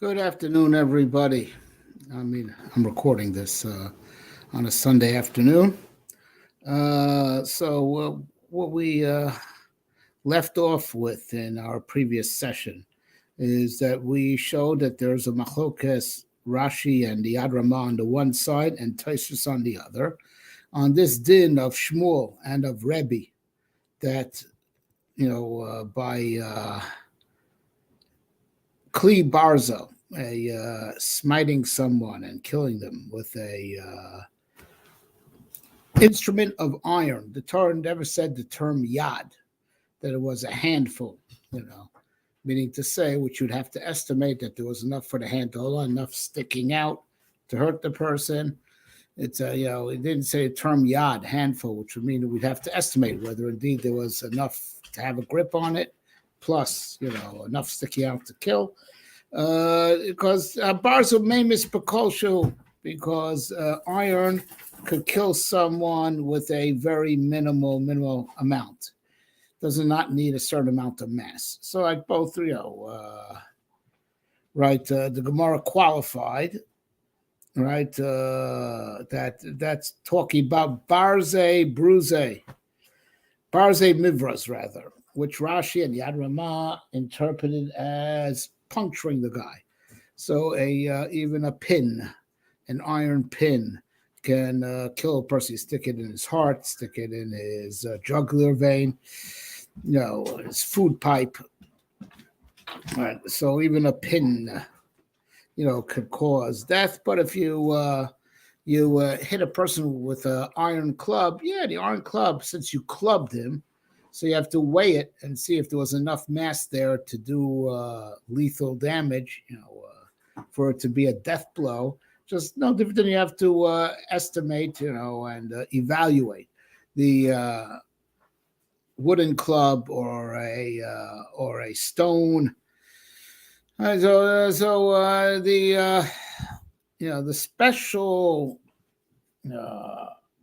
Good afternoon, everybody. I'm recording this on a Sunday afternoon. What we left off with in our previous session is that we showed that there's a machlokes Rashi and the Yad Ramah on the one side and Tosfos on the other, on this din of Shmuel and of Rebbe, that by Kli Barzo, smiting someone and killing them with a instrument of iron. The Torah never said the term yad, that it was a handful, meaning to say, which you'd have to estimate that there was enough for the hand to hold on, enough sticking out to hurt the person. It didn't say the term yad, handful, which would mean that we'd have to estimate whether indeed there was enough to have a grip on it, plus, enough sticking out to kill. Because Barzo Mamis Pakoshu, because iron could kill someone with a very minimal amount. Does not need a certain amount of mass. So like both, the Gemara qualified, right? That's talking about Barze Bruze, Barze Mivras rather, which Rashi and Yad Ramah interpreted as puncturing the guy. So even a pin, an iron pin, can kill a person. You stick it in his heart, stick it in his jugular vein, his food pipe. Right. So even a pin, could cause death. But if you hit a person with an iron club, the iron club, since you clubbed him, so you have to weigh it and see if there was enough mass there to do lethal damage, for it to be a death blow. Just no different than you have to estimate, and evaluate the wooden club or a stone. The special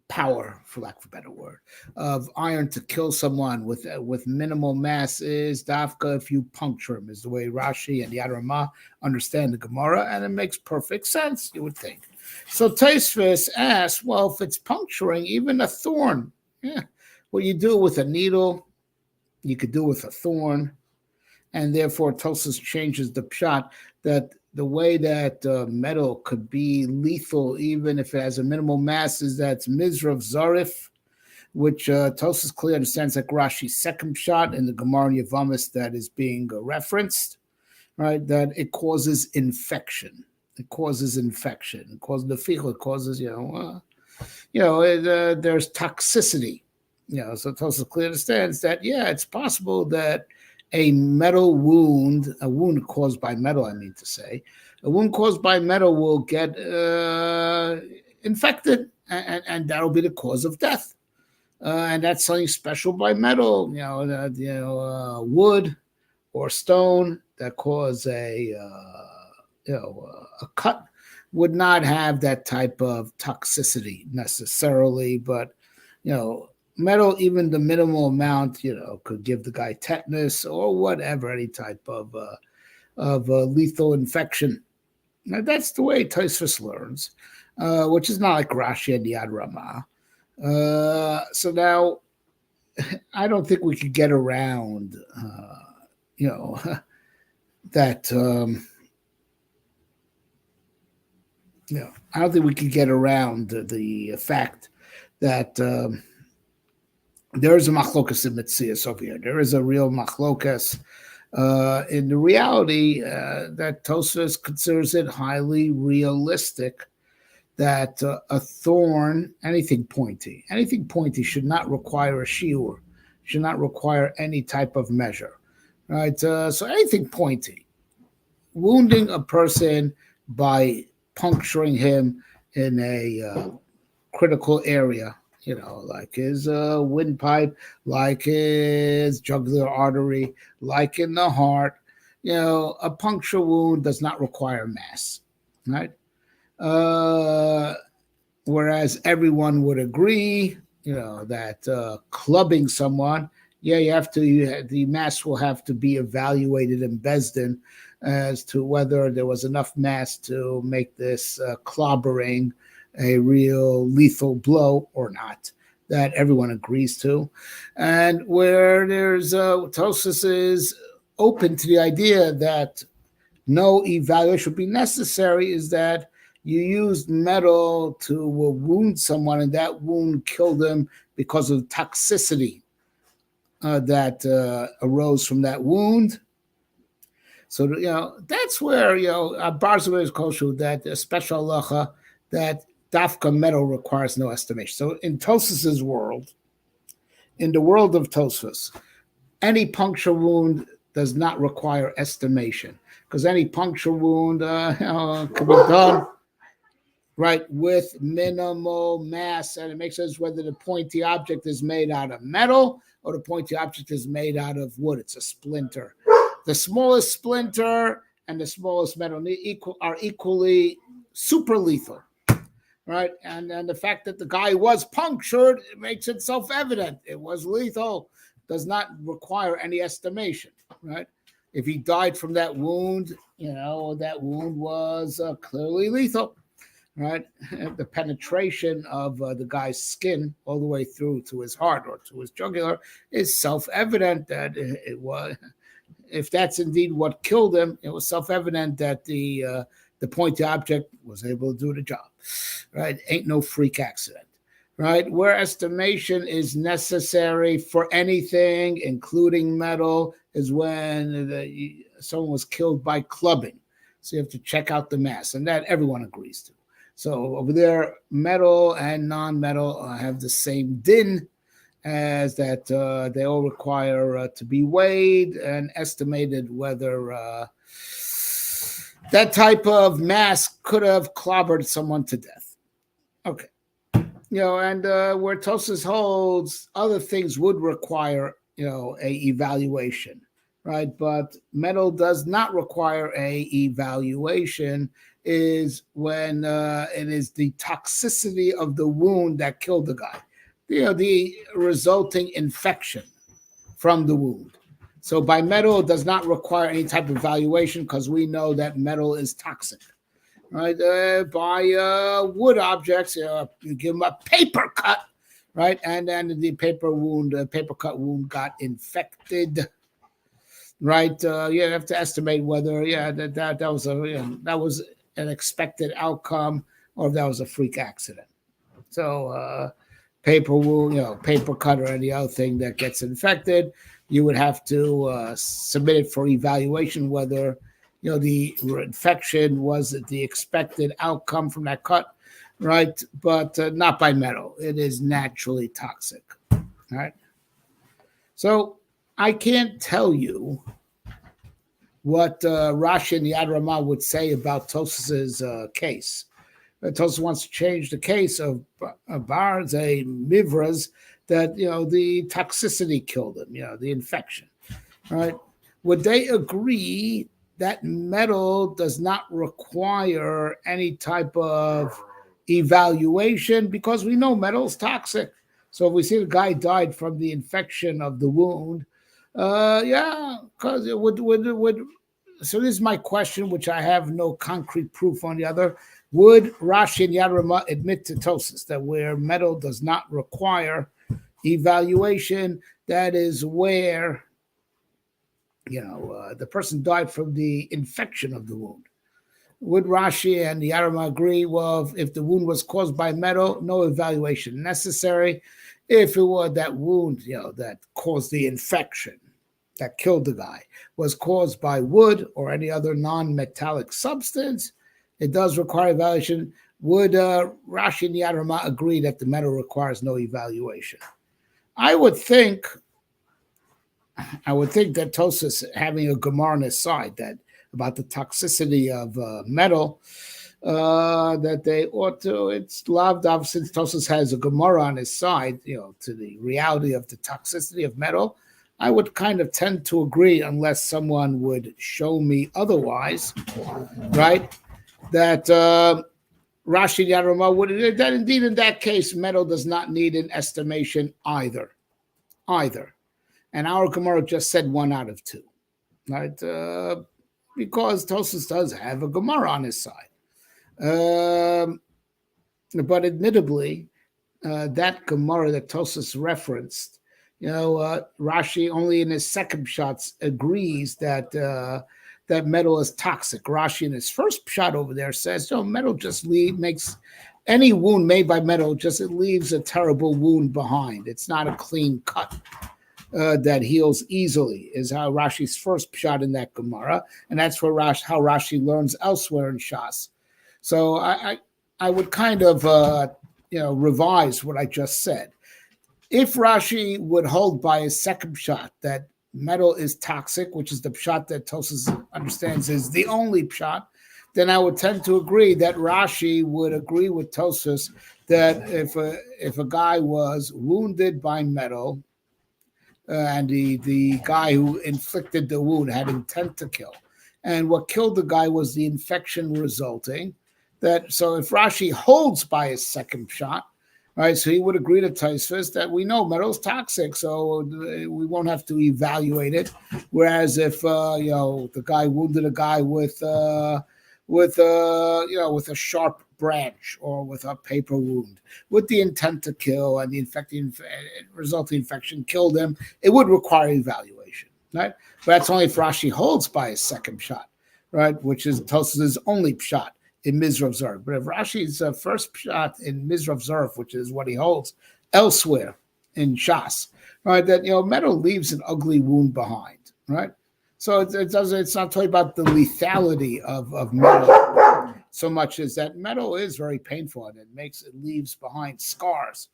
power, for lack of a better word, of iron to kill someone with minimal mass is dafka if you puncture him, is the way Rashi and Yad Ramah understand the Gemara, and it makes perfect sense, you would think. So Tosfos asks, well, if it's puncturing, even a thorn, what you do with a needle, you could do with a thorn, and therefore Tosfos changes the pshat that the way that metal could be lethal, even if it has a minimal mass, is that's Mizrav Zarif, which Tosfos clearly understands like Rashi's second shot in the Gemara Yavamis that is being referenced, right? That it causes infection. It causes infection. It causes the fecal. It causes, there's toxicity. So Tosfos clearly understands that, it's possible that a metal wound, a wound caused by metal, a wound caused by metal will get infected, and that'll be the cause of death. And that's something special by metal, wood or stone that cause a cut would not have that type of toxicity necessarily, but, metal, even the minimal amount, could give the guy tetanus or whatever, any type of lethal infection. Now, that's the way Tosfos learns, which is not like Rashi and Yad Ramah. So now, I don't think we could get around, that. I don't think we could get around the fact that. There is a machlokas in Metzias over here. There is a real machlokas in the reality that Tosfos considers it highly realistic that a thorn, anything pointy should not require a shiur, should not require any type of measure, right? So anything pointy, wounding a person by puncturing him in a critical area, like his windpipe, like his jugular artery, like in the heart, a puncture wound does not require mass, right? Whereas everyone would agree, that clubbing someone you have to. The mass will have to be evaluated in Besdin as to whether there was enough mass to make this clobbering a real lethal blow or not. That everyone agrees to, and where there's Tosis is open to the idea that no evaluation would be necessary is that you used metal to wound someone, and that wound killed them because of toxicity that arose from that wound. So that's where Barzilai is kosher, that special halacha that dafka metal requires no estimation. So in Tosfos's world, in the world of Tosfos, any puncture wound does not require estimation, because any puncture wound can be done right with minimal mass, and it makes sense whether the pointy object is made out of metal or the pointy object is made out of wood. It's a splinter. The smallest splinter and the smallest metal are equally super lethal, right? And the fact that the guy was punctured, it makes it self-evident. It was lethal, does not require any estimation, right? If he died from that wound, that wound was clearly lethal, right? The penetration of the guy's skin all the way through to his heart or to his jugular is self-evident that it was. If that's indeed what killed him, it was self-evident that the pointy object was able to do the job, right? Ain't no freak accident, right? Where estimation is necessary for anything, including metal, is when someone was killed by clubbing. So you have to check out the mass, and that everyone agrees to. So over there, metal and non-metal have the same din, as that they all require to be weighed and estimated whether that type of mass could have clobbered someone to death. Okay. And where Tosfos holds, other things would require, a evaluation, right? But metal does not require a evaluation, is when it is the toxicity of the wound that killed the guy. The resulting infection from the wound. So by metal, it does not require any type of evaluation because we know that metal is toxic, right? By wood objects, you give them a paper cut, right? And then the paper cut wound got infected, right? You have to estimate whether, that was an expected outcome or if that was a freak accident. So, paper wound, paper cut or any other thing that gets infected, you would have to submit it for evaluation whether, the infection was the expected outcome from that cut, right? But not by metal. It is naturally toxic, right? So I can't tell you what Rosh and Yad Ramah would say about Tosfos's case. Tosfos wants to change the case of Barzilai Mivras, that the toxicity killed him, the infection, right? Would they agree that metal does not require any type of evaluation because we know metal is toxic? So if we see the guy died from the infection of the wound, because it would. So this is my question, which I have no concrete proof on the other. Would Rashi and Yad Ramah admit to Tosfos that where metal does not require evaluation, that is where the person died from the infection of the wound? Would Rashi and Yad Ramah agree? Well, if the wound was caused by metal, no evaluation necessary. If it was that wound, that caused the infection, that killed the guy, was caused by wood or any other non-metallic substance, it does require evaluation. Would Rashi and Yad Ramah agree that the metal requires no evaluation? I would think that Tosfos, having a Gemara on his side that about the toxicity of metal, that they ought to. It's loved off since Tosfos has a Gemara on his side, to the reality of the toxicity of metal. I would kind of tend to agree unless someone would show me otherwise, right? That Rashi and Yad Ramah would, that indeed in that case, metal does not need an estimation either. and our Gemara just said 1 out of 2, right? Because Tosfos does have a Gemara on his side. But admittedly, that Gemara that Tosfos referenced, Rashi only in his second shots agrees that that metal is toxic. Rashi in his first shot over there says, metal just makes any wound made by metal, it leaves a terrible wound behind. It's not a clean cut that heals easily, is how Rashi's first shot in that Gemara, and that's how Rashi learns elsewhere in Shas. So I would kind of revise what I just said. If Rashi would hold by his second shot that metal is toxic, which is the pshat that Tosfos understands is the only pshat, then I would tend to agree that Rashi would agree with Tosfos that if a guy was wounded by metal and the guy who inflicted the wound had intent to kill, and what killed the guy was the infection resulting, so if Rashi holds by his second shot, right, so he would agree to Tosfos that we know metal's toxic, so we won't have to evaluate it. Whereas if the guy wounded a guy with a sharp branch or with a paper wound, with the intent to kill, and the resulting infection killed him, it would require evaluation, right? But that's only if Rashi holds by his second shot, right, which is Tosfos' only shot in Mizrav Zarf. But if Rashi's first shot in Mizrav Zarf, which is what he holds elsewhere in Shas, right, that metal leaves an ugly wound behind, right? So it's not talking about the lethality of metal so much as that metal is very painful and it leaves behind scars,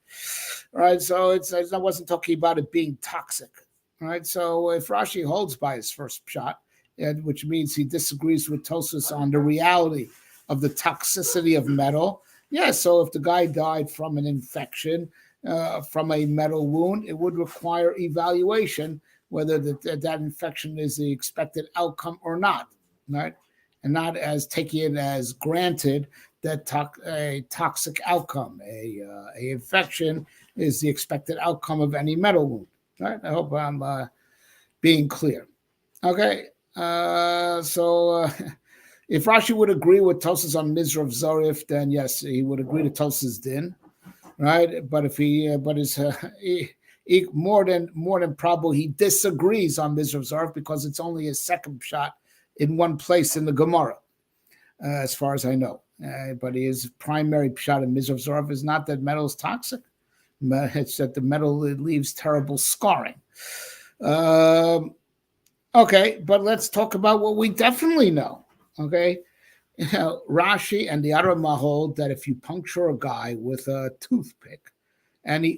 right? So I wasn't talking about it being toxic, right? So if Rashi holds by his first shot, which means he disagrees with Tosfos on the reality of the toxicity of metal. Yeah, so if the guy died from an infection, from a metal wound, it would require evaluation whether that infection is the expected outcome or not, right? And not as taking it as granted that a toxic outcome, a infection is the expected outcome of any metal wound, right? I hope I'm being clear. Okay, so if Rashi would agree with Tosfos on Mizrav Zarif, then yes, he would agree to Tosfos din, right? But if he more than probable he disagrees on Mizrav Zarif because it's only his second shot in one place in the Gemara, as far as I know. But his primary shot in Mizrav Zarif is not that metal is toxic; it's that the metal leaves terrible scarring. Okay, but let's talk about what we definitely know. Okay, Rashi and the Arama hold that if you puncture a guy with a toothpick,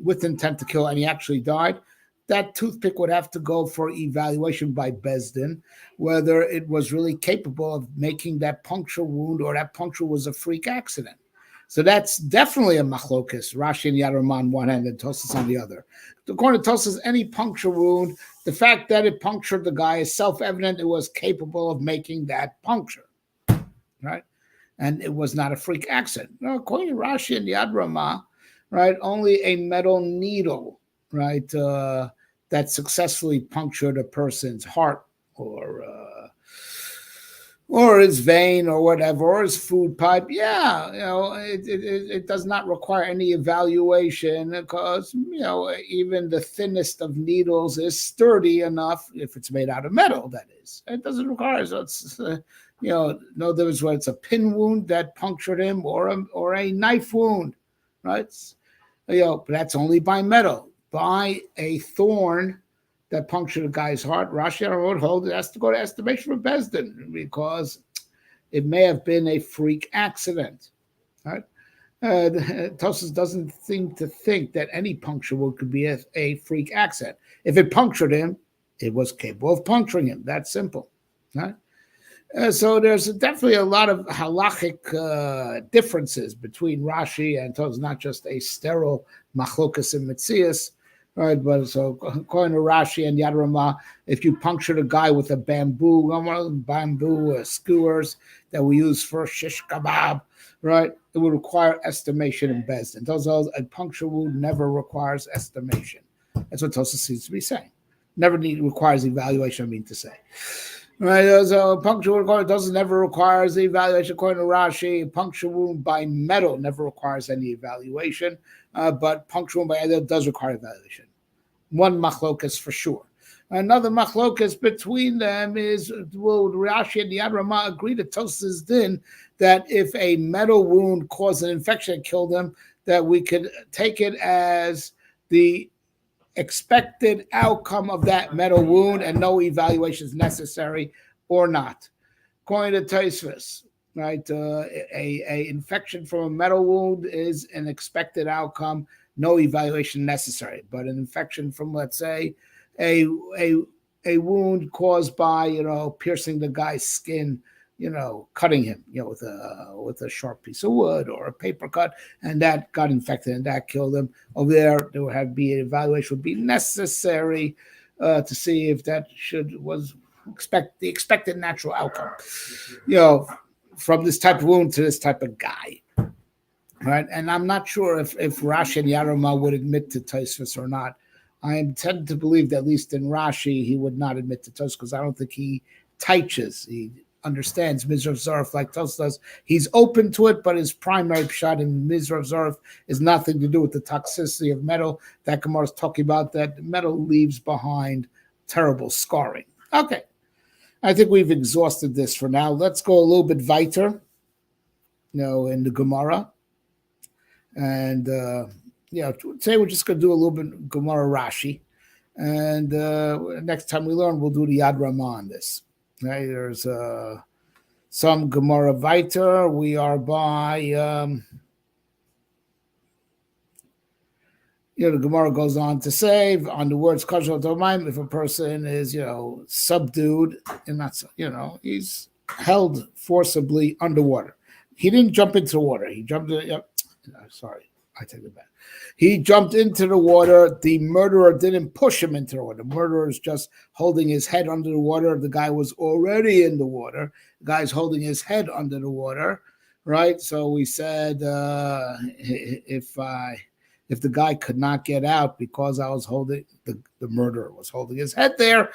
with intent to kill, and he actually died, that toothpick would have to go for evaluation by Beis Din, whether it was really capable of making that puncture wound or that puncture was a freak accident. So that's definitely a machlokas, Rashi and Arama on one hand and Tosfos on the other. According to Tosfos, any puncture wound, the fact that it punctured the guy is self-evident it was capable of making that puncture. Right, and it was not a freak accident. No, according to Rashi and Yad Ramah, right, only a metal needle, right, that successfully punctured a person's heart or his vein or whatever, or his food pipe. Yeah, it does not require any evaluation because even the thinnest of needles is sturdy enough if it's made out of metal. That is, it doesn't require. So it's no difference whether it's a pin wound that punctured him or a knife wound, right? But that's only by metal. By a thorn that punctured a guy's heart, Rashi would hold it has to go to estimation for Beis Din because it may have been a freak accident, right? Tosfos doesn't seem to think that any puncture wound could be a freak accident. If it punctured him, it was capable of puncturing him. That's simple, right? So there's definitely a lot of halachic differences between Rashi and Tosfos, not just a sterile machlokas and metzias, right? But so according to Rashi and Yad Ramah, if you punctured a guy with a bamboo, one of those bamboo skewers that we use for shish kebab, right, it would require estimation in Beis Din. A puncture wound never requires estimation. That's what Tosfos seems to be saying. requires evaluation, I mean to say. Right, so puncture wound never requires the evaluation. According to Rashi, puncture wound by metal never requires any evaluation, but puncture wound by other does require evaluation. One machlokas for sure. Another machlokas between them is, will Rashi and Yad Ramah agree to Tos's din that if a metal wound caused an infection and killed him, that we could take it as the expected outcome of that metal wound and no evaluation is necessary or not. According to Tosfos, right, a infection from a metal wound is an expected outcome, no evaluation necessary. But an infection from, let's say, a wound caused by, piercing the guy's skin, cutting him, with a sharp piece of wood or a paper cut, and that got infected and that killed him. Over there would have be an evaluation would be necessary to see if that was the expected natural outcome, from this type of wound to this type of guy. Right, and I'm not sure if Rashi and Yad Ramah would admit to Tosfos or not. I am tended to believe that at least in Rashi he would not admit to Tosfos because I don't think he teaches. He understands Mizrav Zarf like Tosfos does. He's open to it, but his primary pshat in Mizrav Zarf is nothing to do with the toxicity of metal. That Gemara is talking about that metal leaves behind terrible scarring. Okay, I think we've exhausted this for now. Let's go a little bit weiter, in the Gemara. And today we're just going to do a little bit Gemara Rashi, and next time we learn, we'll do the Yad Ramah on this. Okay, there's some Gemara weiter. We are by the Gemara goes on to say on the words Kashal Tomaim, if a person is subdued and not he's held forcibly underwater. He didn't jump into the water. He jumped. Sorry, I take it back. He jumped into the water. The murderer didn't push him into the water. The murderer is just holding his head under the water. The guy was already in the water. The guy's holding his head under the water, right? So we said if the guy could not get out because I was holding the murderer was holding his head there,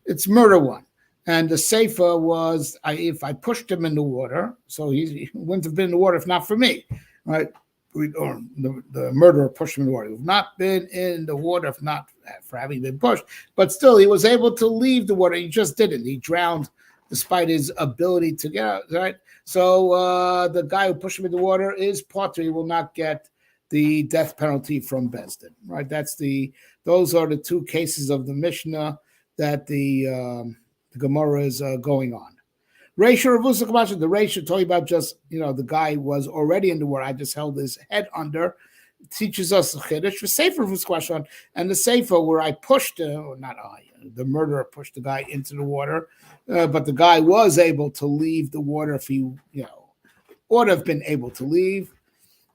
it's murder one. And the Seifa was if I pushed him in the water, so he wouldn't have been in the water if not for me. Right, or the murderer pushed him in the water. He would not been in the water if not for having been pushed. But still, he was able to leave the water. He just didn't. He drowned despite his ability to get out. Right. So the guy who pushed him in the water is potter. He will not get the death penalty from Beis Din. Right. Those are the two cases of the Mishnah that the Gemara is going on. The ratio talking about just the guy was already in the water. I just held his head under. Teaches us the chiddush for sefer v'squashon, and the sefer where I pushed the murderer pushed the guy into the water, but the guy was able to leave the water if he ought to have been able to leave.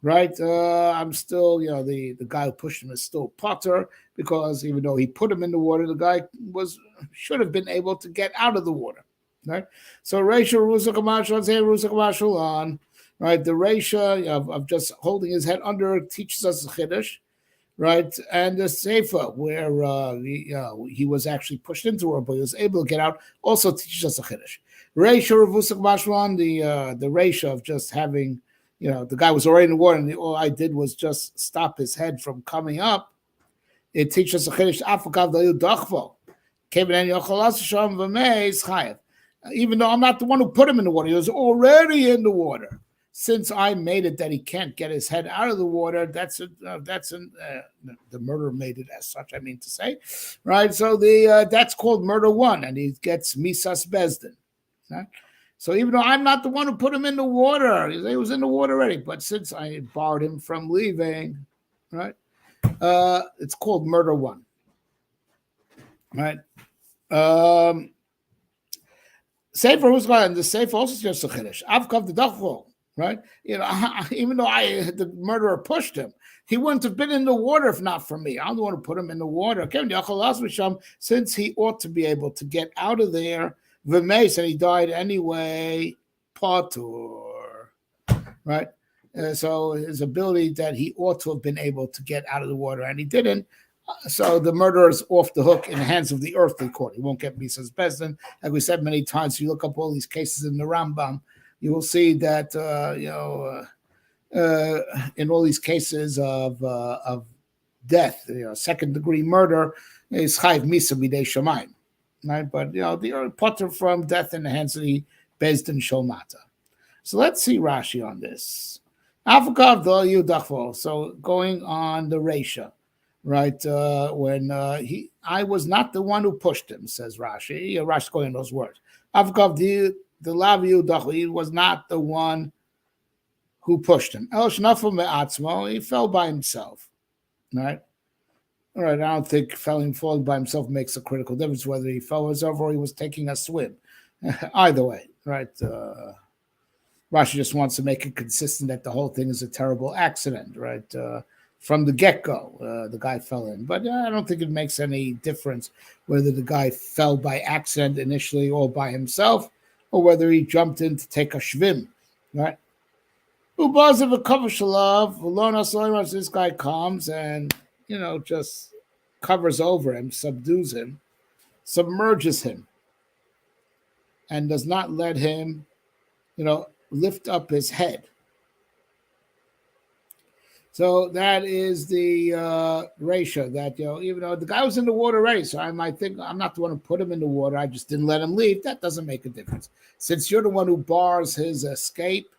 Right, I'm still the guy who pushed him is still potter because even though he put him in the water, the guy should have been able to get out of the water. Right, so ratio on, right? The ratio of just holding his head under teaches us the chiddush, right? And the seifa where he was actually pushed into it, but he was able to get out, also teaches us the chiddush. Ratio on the ratio of just having the guy was already in the water, and all I did was just stop his head from coming up. It teaches us the chiddush. Even though I'm not the one who put him in the water, he was already in the water. Since I made it that he can't get his head out of the water, the murderer made it as such. I mean to say, right? So that's called murder one, and he gets misas Beis Din. Right? So even though I'm not the one who put him in the water, he was in the water already. But since I barred him from leaving, right? It's called murder one, right? Sefer who's going, and the Sefer also just a chiddush. Avkav the dachvol, right? Even though the murderer pushed him, he wouldn't have been in the water if not for me. I'm the one who put him in the water. Since he ought to be able to get out of there, v'meis, and he died anyway. Patur, right? So his ability that he ought to have been able to get out of the water and he didn't. So the murderer is off the hook in the hands of the earthly court. He won't get Misas Bezdin. Like we said many times, you look up all these cases in the Rambam, you will see that in all these cases of death, second degree murder is chayv misa b'dei shamayim, right? But they are potter from death in the hands of the Bezdin Sholmata. So let's see Rashi on this. So going on the Resha, right? When I was not the one who pushed him, says Rashi. Rashi's going those words. Avkav the lav he was not the one who pushed him. El shnafel me'atzmo, he fell by himself, right? All right, I don't think falling by himself makes a critical difference whether he fell over or he was taking a swim. Either way, right? Rashi just wants to make it consistent that the whole thing is a terrible accident, right? From the get-go, the guy fell in. But I don't think it makes any difference whether the guy fell by accident initially or by himself, or whether he jumped in to take a shvim, right? This guy comes and, just covers over him, subdues him, submerges him, and does not let him, lift up his head. So that is the ratio that, even though the guy was in the water already, so I might think I'm not the one who put him in the water, I just didn't let him leave. That doesn't make a difference. Since you're the one who bars his escape,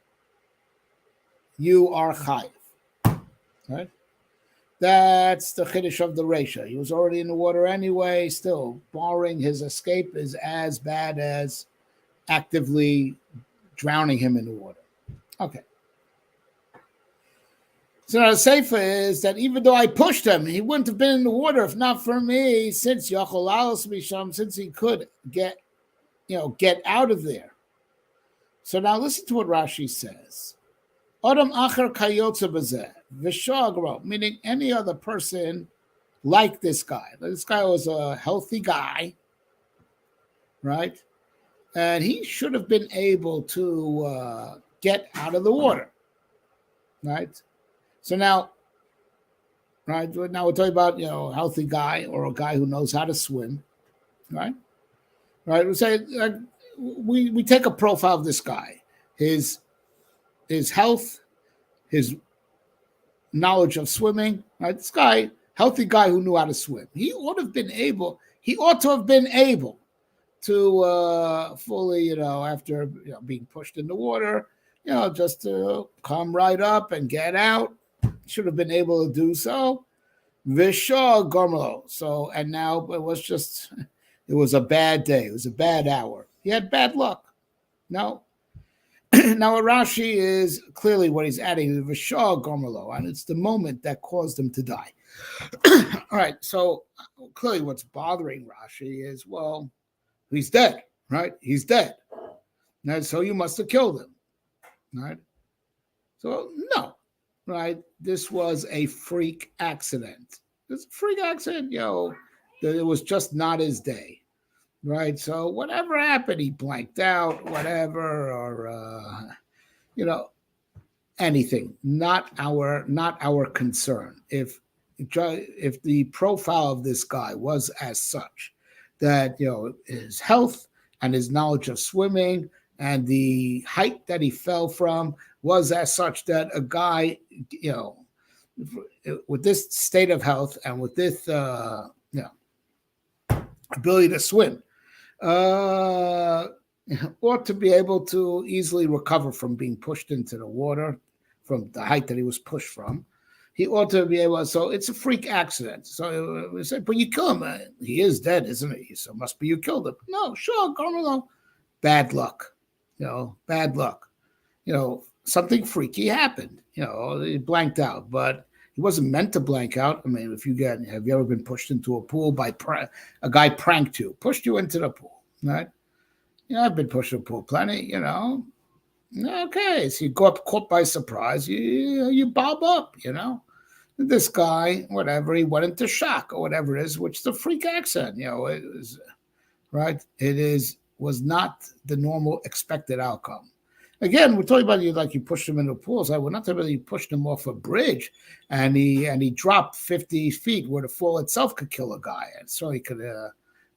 you are chayiv, right? That's the chiddush of the ratio. He was already in the water anyway. Still, barring his escape is as bad as actively drowning him in the water. Okay. So now the seifa is that even though I pushed him, he wouldn't have been in the water if not for me, since Yachol Alos Misham, since he could get out of there. So now listen to what Rashi says. Adam Acher Kayotze Bazeh, Vishagro, meaning any other person like this guy. This guy was a healthy guy, right? And he should have been able to get out of the water, right? So now, right? Now we're talking about a healthy guy or a guy who knows how to swim, right? Right? We say we take a profile of this guy, his health, his knowledge of swimming, right? This guy, healthy guy who knew how to swim. He ought to have been able to fully, after being pushed in the water, just to come right up and get out. Should have been able to do so. Vishal Gormalo. So, and now it was a bad day. It was a bad hour. He had bad luck. No. Now, what Rashi is clearly what he's adding is Vishal Gormalo, and it's the moment that caused him to die. All right. So, clearly what's bothering Rashi is, well, he's dead, right? He's dead. Now, so you must have killed him, right? So, no. Right, this was a freak accident. It's a freak accident, it was just not his day, right? So whatever happened, he blanked out, whatever, or anything. Not our concern. If the profile of this guy was as such that his health and his knowledge of swimming and the height that he fell from was as such that a guy, with this state of health and with this, ability to swim, ought to be able to easily recover from being pushed into the water from the height that he was pushed from. He ought to be able. So it's a freak accident. So we said, but you kill him. He is dead, isn't he? So must be you killed him. No, sure, go. Bad luck. Bad luck. Something freaky happened. He blanked out, but he wasn't meant to blank out. I mean, have you ever been pushed into a pool by a guy pranked you, pushed you into the pool, right? I've been pushed into a pool plenty, Okay, so you go up caught by surprise, you bob up, This guy, whatever, he went into shock or whatever it is, which is a freak accident, it was, right? Was not the normal expected outcome. Again, we're talking about you like you pushed him into pools. We're not talking about you pushed him off a bridge and he dropped 50 feet where the fall itself could kill a guy. And so he could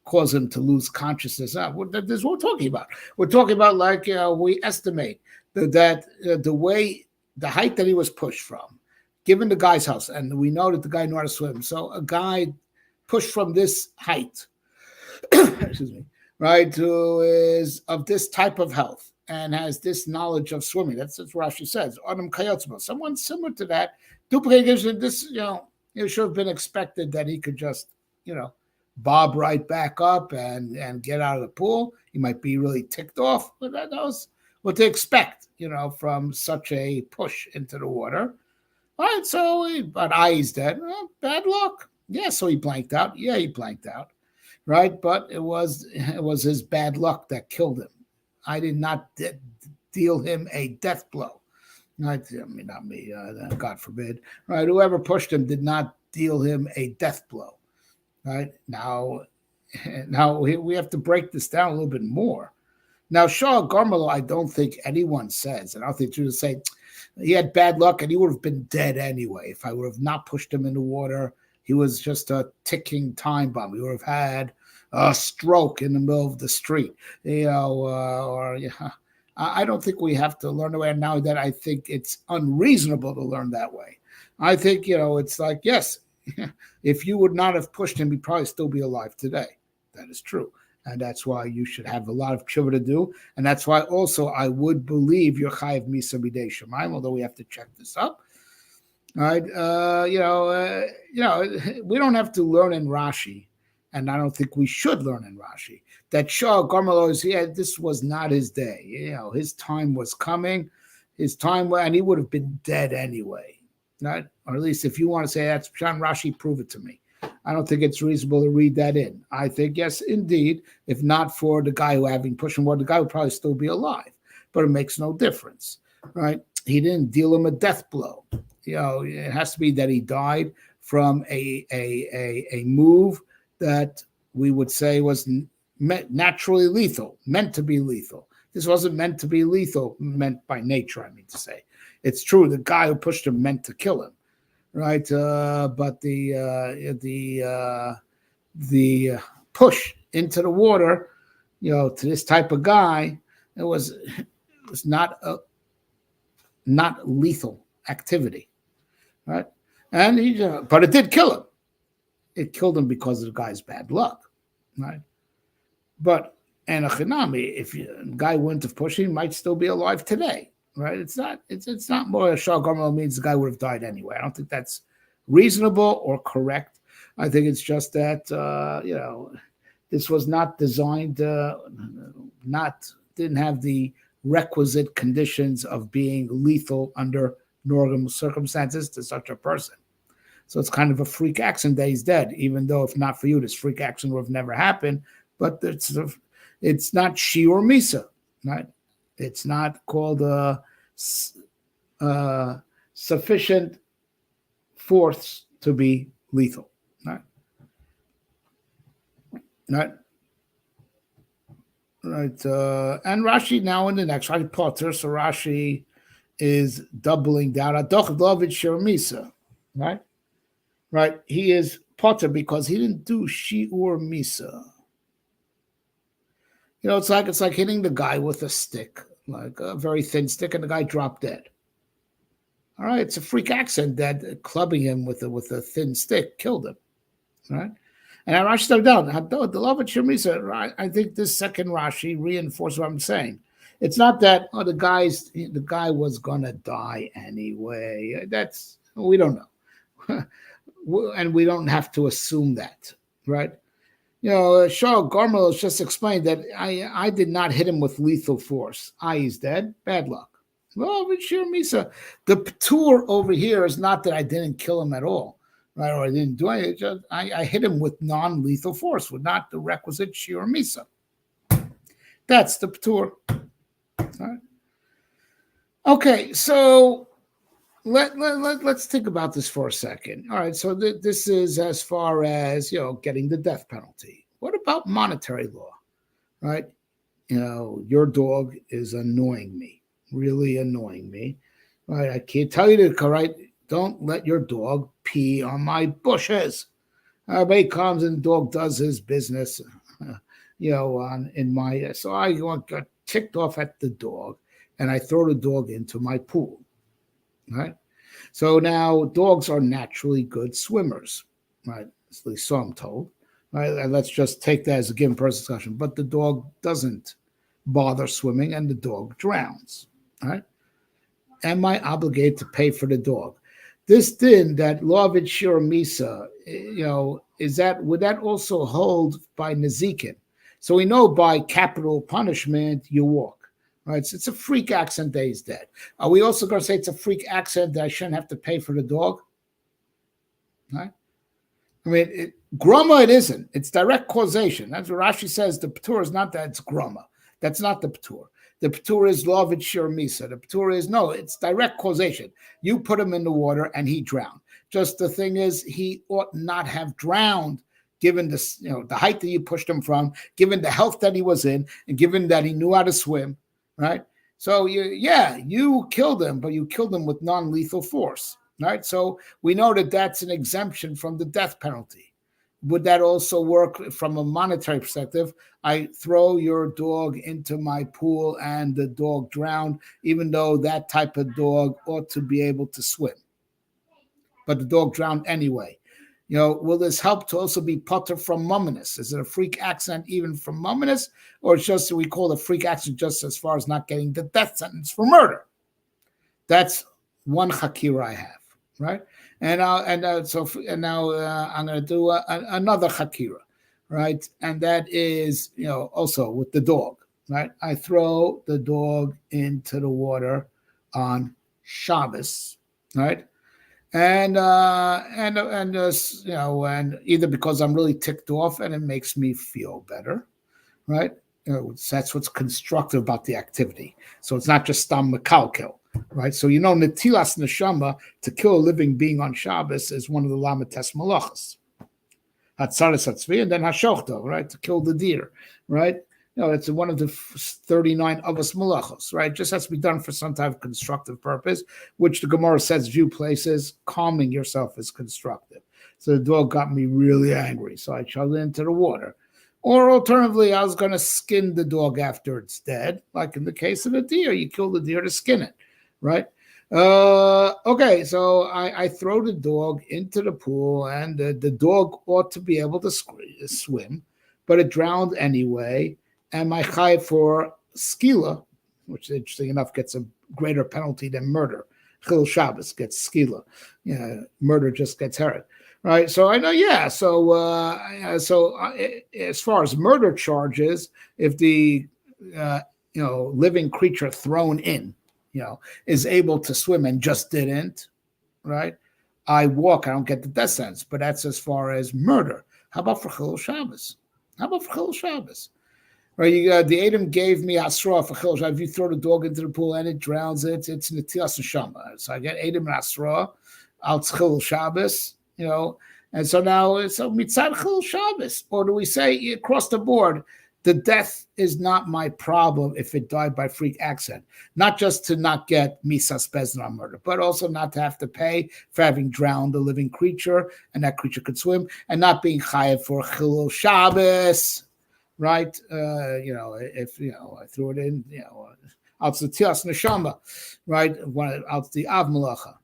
cause him to lose consciousness. This is what we're talking about. We're talking about like we estimate that the height that he was pushed from, given the guy's house, and we know that the guy knew how to swim. So a guy pushed from this height, excuse me, right, who is of this type of health and has this knowledge of swimming. That's what Rashi says. Adam Kayotzma, someone similar to that, duplicating this, it should have been expected that he could just, bob right back up and get out of the pool. He might be really ticked off, but that was what to expect, from such a push into the water. All right, so but he's dead. Well, bad luck. Yeah, so he blanked out. Yeah, he blanked out. Right, but it was his bad luck that killed him. I did not deal him a death blow. Not me, God forbid. Right, whoever pushed him did not deal him a death blow. Right, now we have to break this down a little bit more. Now, Shah Garmalo, I don't think anyone says, and I don't think you would say he had bad luck and he would have been dead anyway if I would have not pushed him in the water. He was just a ticking time bomb. He would have had a stroke in the middle of the street, I don't think we have to learn the way. And now that I think it's unreasonable to learn that way. I think, it's like, yes, if you would not have pushed him, he'd probably still be alive today. That is true. And that's why you should have a lot of tshuva to do. And that's why also I would believe you're chayiv misa b'dei shamayim, although we have to check this up. All right, we don't have to learn in Rashi, and I don't think we should learn in Rashi that Shah Garmalo this was not his day. His time was coming, and he would have been dead anyway. Right, or at least if you want to say that's Pshan Rashi, prove it to me. I don't think it's reasonable to read that in. I think yes, indeed, if not for the guy who having pushed him, the guy would probably still be alive, but it makes no difference. Right, he didn't deal him a death blow. It has to be that he died from a move that we would say was naturally lethal, meant to be lethal. This wasn't meant to be lethal, meant by nature, I mean to say. It's true, the guy who pushed him meant to kill him, right? But the push into the water, to this type of guy, it was not lethal activity. Right, and but it did kill him. It killed him because of the guy's bad luck, right? But Anachinami, if the guy wouldn't have pushed him, he might still be alive today, right? It's not more Shah Garmalo means the guy would have died anyway. I don't think that's reasonable or correct. I think it's just that this was not designed, didn't have the requisite conditions of being lethal under normal circumstances to such a person. So it's kind of a freak accident that he's dead, even though if not for you, this freak accident would have never happened. But it's not shiur misa, right? It's not called sufficient force to be lethal, right? Right. Right. And Rashi now in the next Rashi Potter, so Rashi is doubling down. Adoch David Shir right? Right. He is Potter because he didn't do Shiur Misa. It's like hitting the guy with a stick, like a very thin stick, and the guy dropped dead. All right, it's a freak accident that clubbing him with a thin stick killed him. Right? And I Rashi stepped down. The love of Shir Misa, I think this second Rashi reinforces what I'm saying. It's not that the guy was gonna die anyway. We don't know, and we don't have to assume that, right? Shah Garmalo just explained that I did not hit him with lethal force. He's dead. Bad luck. Well, Shir Misa, the tour over here is not that I didn't kill him at all, right? Or I didn't do anything. I hit him with non-lethal force, with not the requisite Shir Misa. That's the tour. Right. Okay, so let's think about this for a second. All right, so this is as far as getting the death penalty. What about monetary law? Right? Your dog is annoying me. really annoying me. Right? I can't tell you to, right? Don't let your dog pee on my bushes. Everybody comes and the dog does his business, in my. So I got ticked off at the dog, and I throw the dog into my pool. Right. So now dogs are naturally good swimmers, right? At least so I'm told. Right. And let's just take that as a given person discussion. But the dog doesn't bother swimming, and the dog drowns. Right. Am I obligated to pay for the dog? This din, that law of Shira Misa, would that also hold by Nezikin? So we know by capital punishment you walk, right? So it's a freak accident that he's dead. Are we also going to say it's a freak accident that I shouldn't have to pay for the dog? Right? I mean, groma it isn't. It's direct causation. That's what Rashi says. The patur is not that it's groma. That's not the patur. The patur is law of shir misa. The patur is, no, it's direct causation. You put him in the water and he drowned. Just the thing is, he ought not have drowned given this, the height that you pushed him from, given the health that he was in, and given that he knew how to swim, right? So you killed him, but you killed him with non-lethal force, right? So we know that that's an exemption from the death penalty. Would that also work from a monetary perspective? I throw your dog into my pool and the dog drowned, even though that type of dog ought to be able to swim. But the dog drowned anyway. Will this help to also be potter from mumminess? Is it a freak accident even from mumminess? Or it's just we call it a freak accident just as far as not getting the death sentence for murder? That's one hakira I have, right? And now I'm going to do another hakira, right? And that is, also with the dog, right? I throw the dog into the water on Shabbos, right? And either because I'm really ticked off and it makes me feel better, right? That's what's constructive about the activity. So it's not just stam mekalkel. Right, so netilas neshama, to kill a living being on Shabbos, is one of the lamites malachas. Hatzaris hatzvi, and then hashochta, right, to kill the deer, right? It's one of the 39 avos malachos, right? Just has to be done for some type of constructive purpose, which the Gemara says few places calming yourself is constructive. So the dog got me really angry, so I chugged it into the water. Or alternatively, I was going to skin the dog after it's dead, like in the case of a deer. You kill the deer to skin it. Right. Okay. So I throw the dog into the pool, and the dog ought to be able to swim, but it drowned anyway. And my chai for skila, which interesting enough gets a greater penalty than murder. Chil Shabbos gets skila. Murder just gets heret. Right. So I know. Yeah. So as far as murder charges, if the living creature thrown in, is able to swim and just didn't, right? I walk, I don't get the death sentence, but that's as far as murder. How about for Chilul Shabbos? Right, the Adam gave me Asra for Chilul Shabbos. If you throw the dog into the pool and it drowns, it's Netilas Neshama. So I get Adam and Asra out Chilul Shabbos, and so now it's Mitzad Chilul Shabbos. Or do we say across the board, the death is not my problem if it died by freak accident. Not just to not get misas bezin on murder, but also not to have to pay for having drowned a living creature, and that creature could swim, and not being chayav for Chilul Shabbos, right? If I threw it in, out the tias neshama, right? Out the av malacha.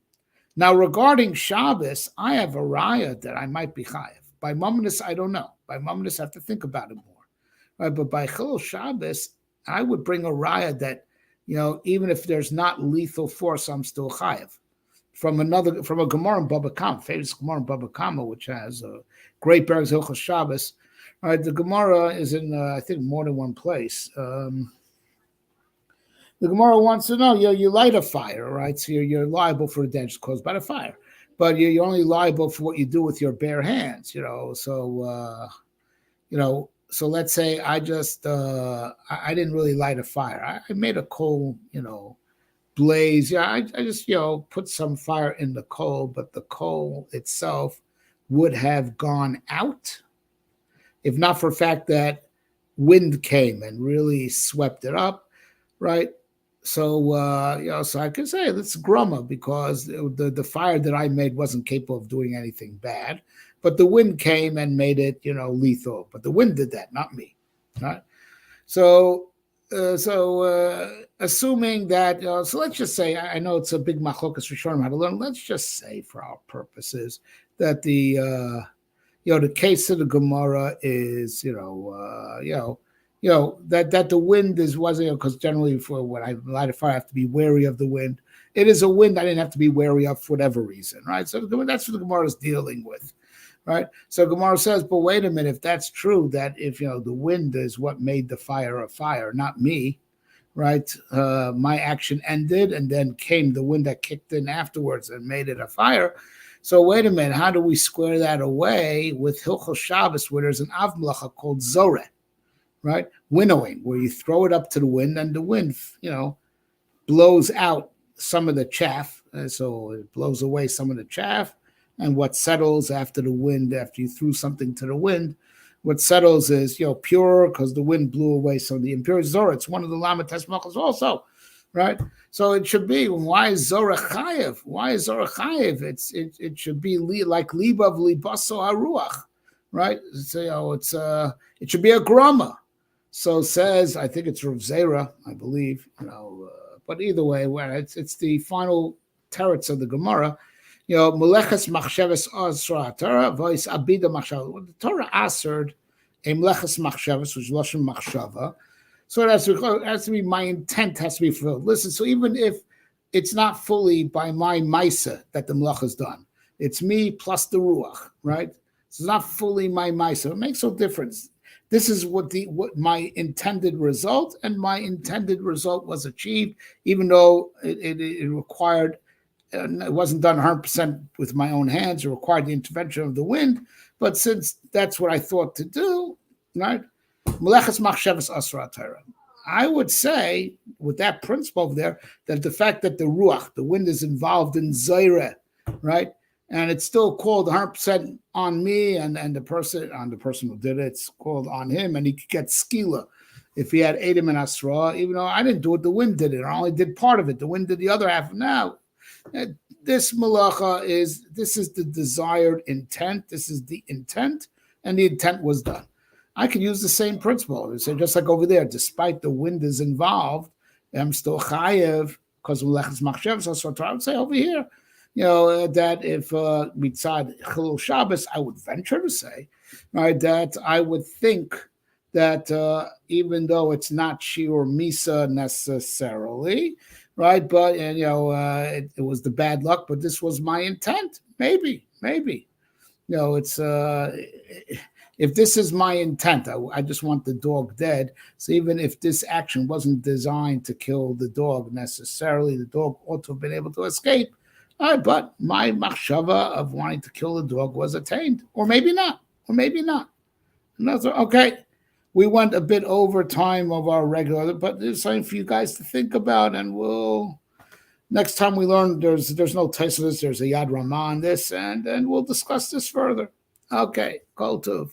Now regarding Shabbos, I have a raya that I might be chayav. By mumminess, I don't know. By mumminess, I have to think about it more. Right, but by Chilul Shabbos, I would bring a raya that, even if there's not lethal force, I'm still chayav. From a Gemara in Baba Kama, famous Gemara in Baba Kama, which has a great Berg Hilchos Shabbos. Right, the Gemara is in, I think, more than one place. The Gemara wants to know, you light a fire, right? So you're liable for the damage caused by the fire, but you're only liable for what you do with your bare hands, So let's say I just I didn't really light a fire. I made a coal, blaze. Yeah, I just put some fire in the coal, but the coal itself would have gone out if not for the fact that wind came and really swept it up, right? So so I could say that's grumma because the fire that I made wasn't capable of doing anything bad, but the wind came and made it lethal. But the wind did that, not me, right? So assuming that, so let's just say, I know it's a big machlokas Rishonim how to learn. Let's just say, for our purposes, that the case of the Gemara is, that the wind wasn't, because generally for when I light a fire, I have to be wary of the wind. It is a wind I didn't have to be wary of for whatever reason, right? So that's what the Gemara is dealing with, right? So Gemara says, but wait a minute, if that's true, that if the wind is what made the fire a fire, not me, right? My action ended, and then came the wind that kicked in afterwards and made it a fire. So wait a minute, how do we square that away with Hilchos Shabbos, where there's an Av Melacha called Zoreh, right? Winnowing, where you throw it up to the wind, and the wind, blows out some of the chaff. So it blows away some of the chaff, and what settles after the wind, after you threw something to the wind, what settles is, pure, because the wind blew away some of the impurities. Zorah, it's one of the Lama Tesmachos also, right? So it should be, why is Zorah Chayev? Why is Zorah Chayev? It should be like Libav Libaso Haruach, right? So, it should be a grama. So says, I think it's Rav Zera, I believe, but either way, it's the final teretz of the Gemara. Meleches machshavas asra Torah voice abida machshava. The Torah answered a meleches machshavas, which is lashon machshava. So it has to be my intent has to be fulfilled. Listen, so even if it's not fully by my maisa that the melech is done, it's me plus the ruach, right? So it's not fully my maisa. It makes no difference. This is what my intended result, and my intended result was achieved, even though it required. It wasn't done 100% with my own hands. It required the intervention of the wind. But since that's what I thought to do, right? Meleches machshavas asra Torah. I would say, with that principle over there, that the fact that the ruach, the wind, is involved in zayreh, right? And it's still called 100% on me and the person who did it. It's called on him, and he could get skila if he had Edom and Asra, even though I didn't do it, the wind did it. I only did part of it. The wind did the other half. Now, this malacha this is the desired intent. This is the intent, and the intent was done. I could use the same principle. So just like over there, despite the wind is involved, I'm still chayev because melechas machshavas. So I would say over here, that if mitzad Chilul Shabbos, I would venture to say, right, that I would think that even though it's not shiur misa necessarily, right, but it was the bad luck, but this was my intent. Maybe, it's if this is my intent, I just want the dog dead. So even if this action wasn't designed to kill the dog necessarily, the dog ought to have been able to escape. All right, but my machshava of wanting to kill the dog was attained, or maybe not. Okay, we went a bit over time of our regular, but there's something for you guys to think about, and next time we learn, there's no Tosfos, there's a Yad Ramah on this, and we'll discuss this further. Okay, Kol Tov.